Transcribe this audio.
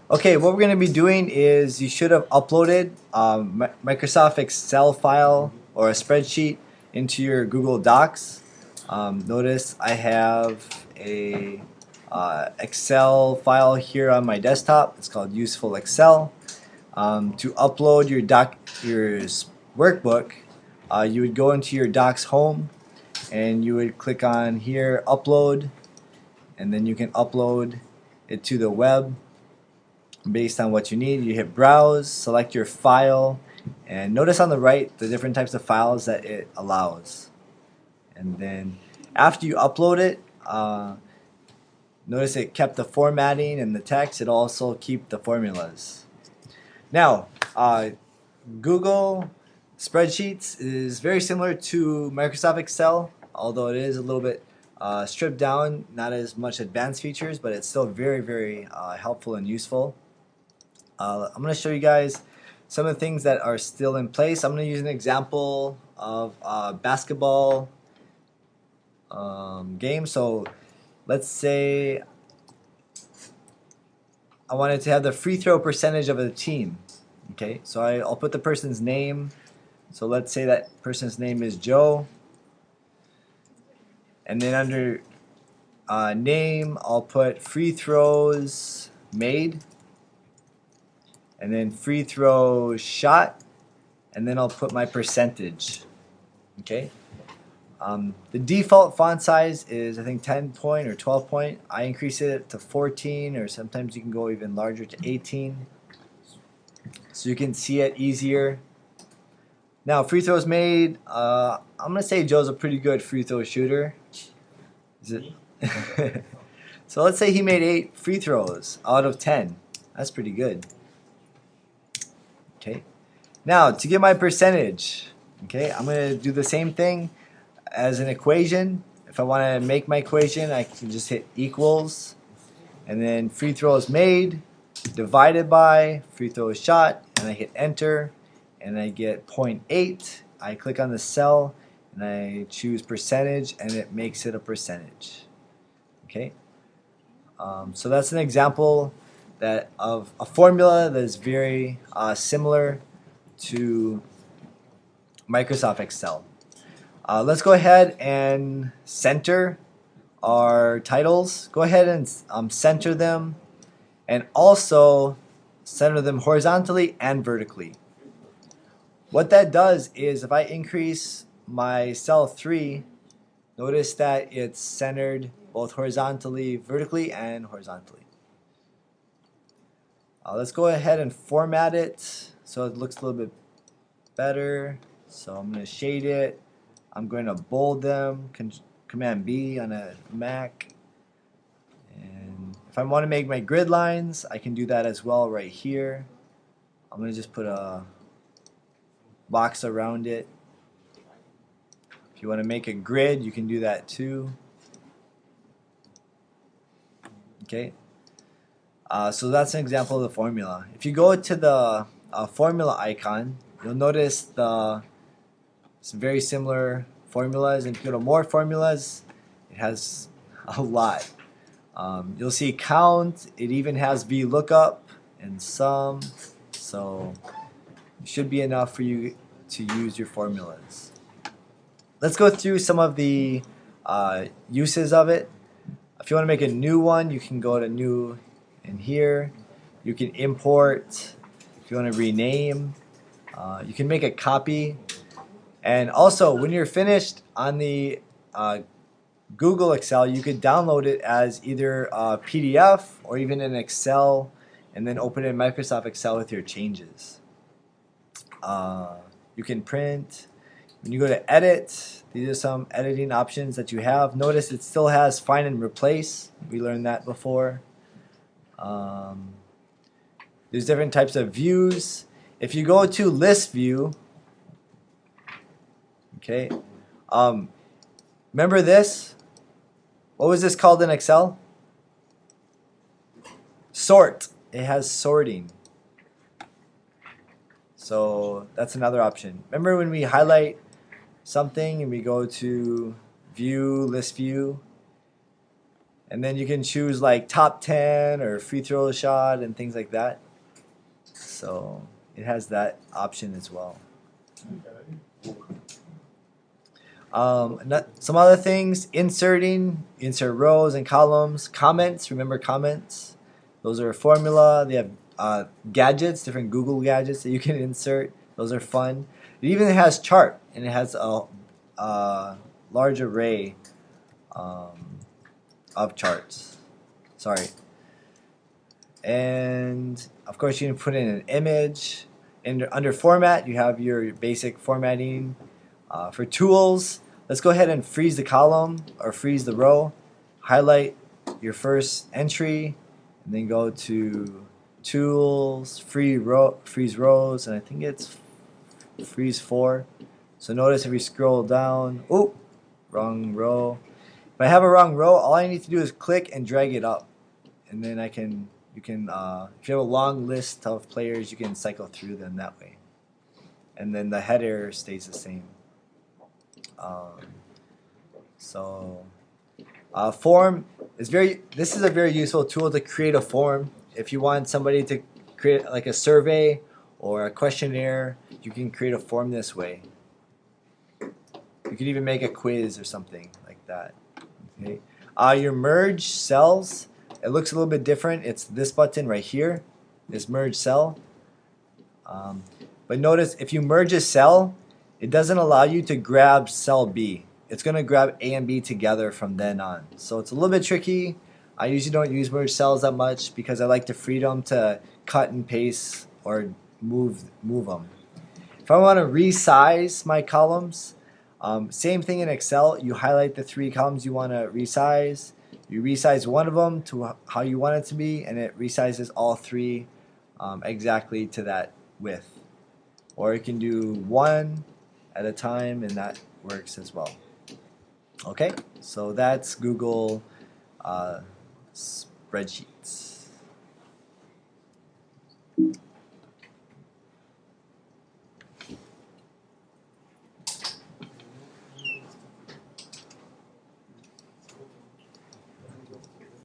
Okay, what we're going to be doing is you should have uploaded Microsoft Excel file or a spreadsheet into your Google Docs. Notice I have a Excel file here on my desktop. It's called Useful Excel. To upload your workbook, you would go into your Docs home and you would click on here, Upload, and then you can upload it to the web based on what you need. You hit browse, select your file, and notice on the right the different types of files that it allows. And then after you upload it, notice it kept the formatting and the text. It also keep the formulas. Now, Google Spreadsheets is very similar to Microsoft Excel, although it is a little bit stripped down, not as much advanced features, but it's still very, very helpful and useful. I'm going to show you guys some of the things that are still in place. I'm going to use an example of a basketball game. So let's say I wanted to have the free throw percentage of the team. Okay, so I'll put the person's name. So let's say that person's name is Joe. And then under name, I'll put free throws made. And then free throw shot. And then I'll put my percentage. Okay. The default font size is I think 10 point or 12 point. I increase it to 14, or sometimes you can go even larger to 18, so you can see it easier. Now free throws made. I'm gonna say Joe's a pretty good free throw shooter. Is it? So let's say he made 8 free throws out of 10. That's pretty good. Okay. Now to get my percentage, okay, I'm gonna do the same thing as an equation. If I want to make my equation, I can just hit equals, and then free throws made divided by free throws shot, and I hit enter, and I get 0.8. I click on the cell and I choose percentage, and it makes it a percentage. Okay, so that's an example of a formula that is very similar to Microsoft Excel. Let's go ahead and center our titles. Go ahead and center them, and also center them horizontally and vertically. What that does is if I increase my cell 3, notice that it's centered both horizontally, vertically, and horizontally. Let's go ahead and format it so it looks a little bit better. So I'm going to shade it. I'm going to bold them, Command B on a Mac. And if I want to make my grid lines, I can do that as well right here. I'm going to just put a box around it. If you want to make a grid, you can do that too. Okay. So that's an example of the formula. If you go to the formula icon, you'll notice some very similar formulas. And if you go to more formulas, it has a lot. You'll see count. It even has VLOOKUP and sum. So it should be enough for you to use your formulas. Let's go through some of the uses of it. If you want to make a new one, you can go to new in here. You can import. If you want to rename, you can make a copy. And also, when you're finished on the Google Excel, you could download it as either a PDF or even an Excel, and then open it in Microsoft Excel with your changes. You can print. When you go to edit, these are some editing options that you have. Notice it still has find and replace. We learned that before. There's different types of views. If you go to list view, okay, remember this? What was this called in Excel? Sort. It has sorting. So that's another option. Remember when we highlight something and we go to view, list view, And then you can choose like top 10 or free throw shot and things like that. So it has that option as well. Some other things: insert rows and columns, comments. Remember comments? Those are a formula. They have gadgets, different Google gadgets that you can insert. Those are fun. It even has chart, and it has a large array of charts. Sorry. And of course, you can put in an image. And under format, you have your basic formatting. For tools, let's go ahead and freeze the column or freeze the row. Highlight your first entry, and then go to Tools, Freeze Rows, and I think it's Freeze 4. So notice if we scroll down, oh, wrong row. If I have a wrong row, all I need to do is click and drag it up, and then you can if you have a long list of players, you can cycle through them that way, and then the header stays the same. Form is this is a very useful tool to create a form. If you want somebody to create like a survey or a questionnaire, you can create a form this way. You could even make a quiz or something like that. Okay. Your merge cells, it looks a little bit different. It's this button right here, this merge cell. But notice if you merge a cell, it doesn't allow you to grab cell B. It's going to grab A and B together from then on. So it's a little bit tricky. I usually don't use merge cells that much because I like the freedom to cut and paste or move them. If I want to resize my columns, same thing in Excel. You highlight the 3 columns you want to resize. You resize one of them to how you want it to be, and it resizes all 3 exactly to that width. Or you can do 1 at a time, and that works as well. Okay, so that's Google Spreadsheets.